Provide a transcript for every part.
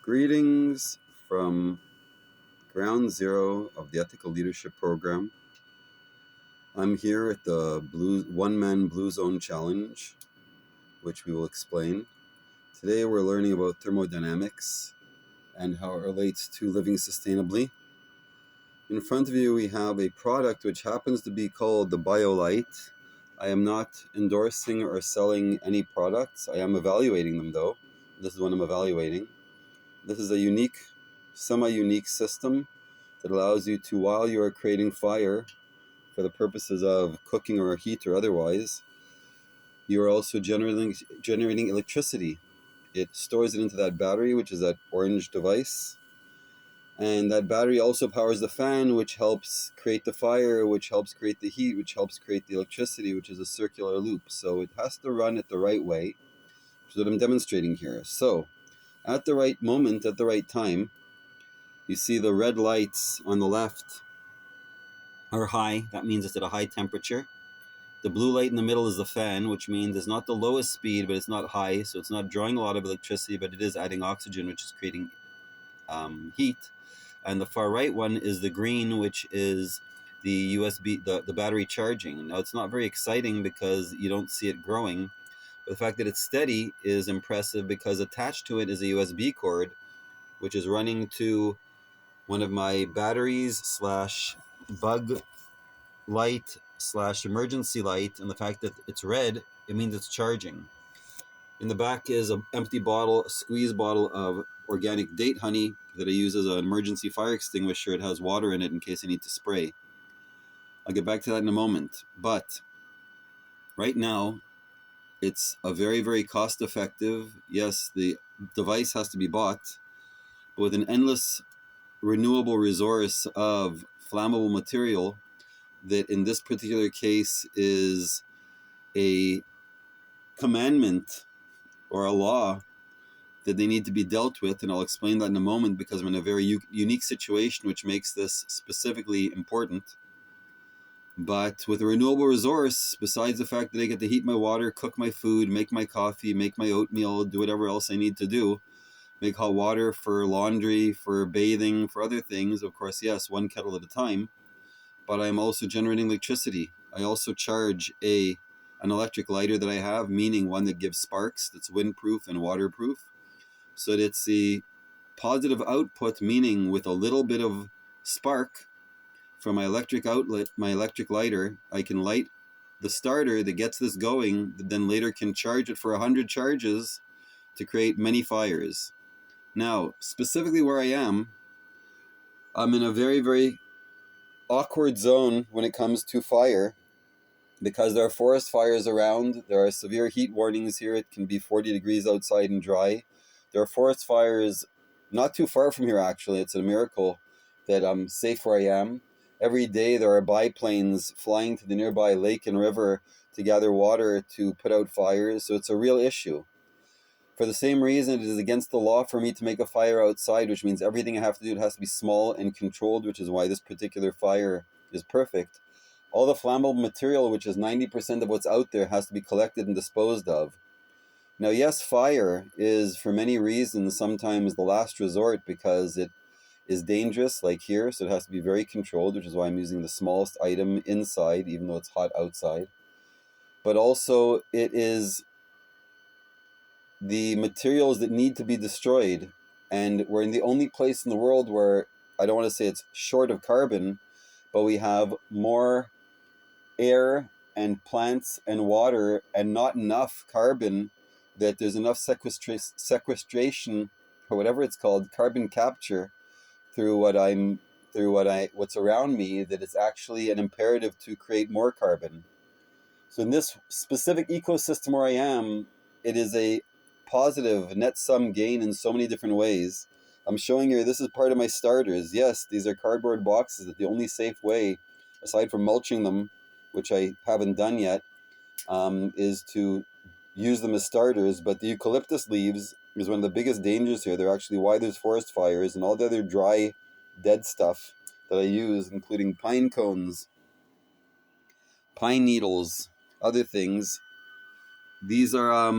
Greetings from ground zero of the Ethical Leadership Program. I'm here at the one-man Blue Zone Challenge, which we will explain. Today we're learning about thermodynamics and how it relates to living sustainably. In front of you we have a product which happens to be called the BioLite. I am not endorsing or selling any products. I am evaluating them though. This is what I'm evaluating. This is a unique, semi-unique system that allows you to, while you are creating fire for the purposes of cooking or heat or otherwise, you are also generating electricity. It stores it into that battery, which is that orange device. And that battery also powers the fan, which helps create the fire, which helps create the heat, which helps create the electricity, which is a circular loop. So it has to run it the right way, which is what I'm demonstrating here. So at the right moment, at the right time, you see the red lights on the left are high. That means it's at a high temperature. The blue light in the middle is the fan, which means it's not the lowest speed, but it's not high, so it's not drawing a lot of electricity, but it is adding oxygen, which is creating heat. And the far right one is the green, which is the USB, the battery charging. Now, it's not very exciting because you don't see it growing, but the fact that it's steady is impressive because attached to it is a USB cord, which is running to one of my batteries slash bug light slash emergency light, and the fact that it's red, it means it's charging. In the back is an empty bottle, a squeeze bottle of organic date honey that I use as an emergency fire extinguisher. It has water in it in case I need to spray. I'll get back to that in a moment. But right now, it's a very, very cost effective. Yes, the device has to be bought, but with an endless renewable resource of flammable material that in this particular case is a commandment or a law that they need to be dealt with, and I'll explain that in a moment because I'm in a very unique situation which makes this specifically important. But with a renewable resource, besides the fact that I get to heat my water, cook my food, make my coffee, make my oatmeal, do whatever else I need to do, make hot water for laundry, for bathing, for other things, of course, yes, one kettle at a time, but I'm also generating electricity. I also charge an electric lighter that I have, meaning one that gives sparks, that's windproof and waterproof. So that it's the positive output, meaning with a little bit of spark from my electric outlet, my electric lighter, I can light the starter that gets this going, that then later can charge it for 100 charges to create many fires. Now, specifically where I am, I'm in a very, very awkward zone when it comes to fire because there are forest fires around. There are severe heat warnings here. It can be 40 degrees outside and dry. There are forest fires not too far from here, actually. It's a miracle that I'm safe where I am. Every day there are biplanes flying to the nearby lake and river to gather water to put out fires, so it's a real issue. For the same reason, it is against the law for me to make a fire outside, which means everything I have to do, it has to be small and controlled, which is why this particular fire is perfect. All the flammable material, which is 90% of what's out there, has to be collected and disposed of. Now, yes, fire is, for many reasons, sometimes the last resort because it is dangerous, like here, so it has to be very controlled, which is why I'm using the smallest item inside, even though it's hot outside. But also, it is the materials that need to be destroyed, and we're in the only place in the world where, I don't want to say it's short of carbon, but we have more air and plants and water and not enough carbon that there's enough sequestration, or whatever it's called, carbon capture through what's around me, that it's actually an imperative to create more carbon. So in this specific ecosystem where I am, it is a positive net sum gain in so many different ways. I'm showing you, this is part of my starters. Yes, these are cardboard boxes. That the only safe way, aside from mulching them, which I haven't done yet, is to use them as starters. But the eucalyptus leaves is one of the biggest dangers here. They're actually why there's forest fires, and all the other dry, dead stuff that I use, including pine cones, pine needles, other things. These are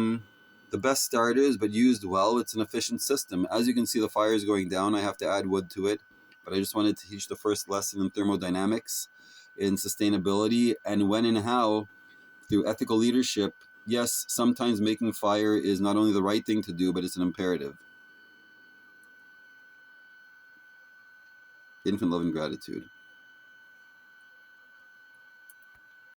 the best start is, but used well, it's an efficient system. As you can see, the fire is going down. I have to add wood to it, but I just wanted to teach the first lesson in thermodynamics, in sustainability, and when and how, through ethical leadership. Yes, sometimes making fire is not only the right thing to do, but it's an imperative. Infinite love and gratitude.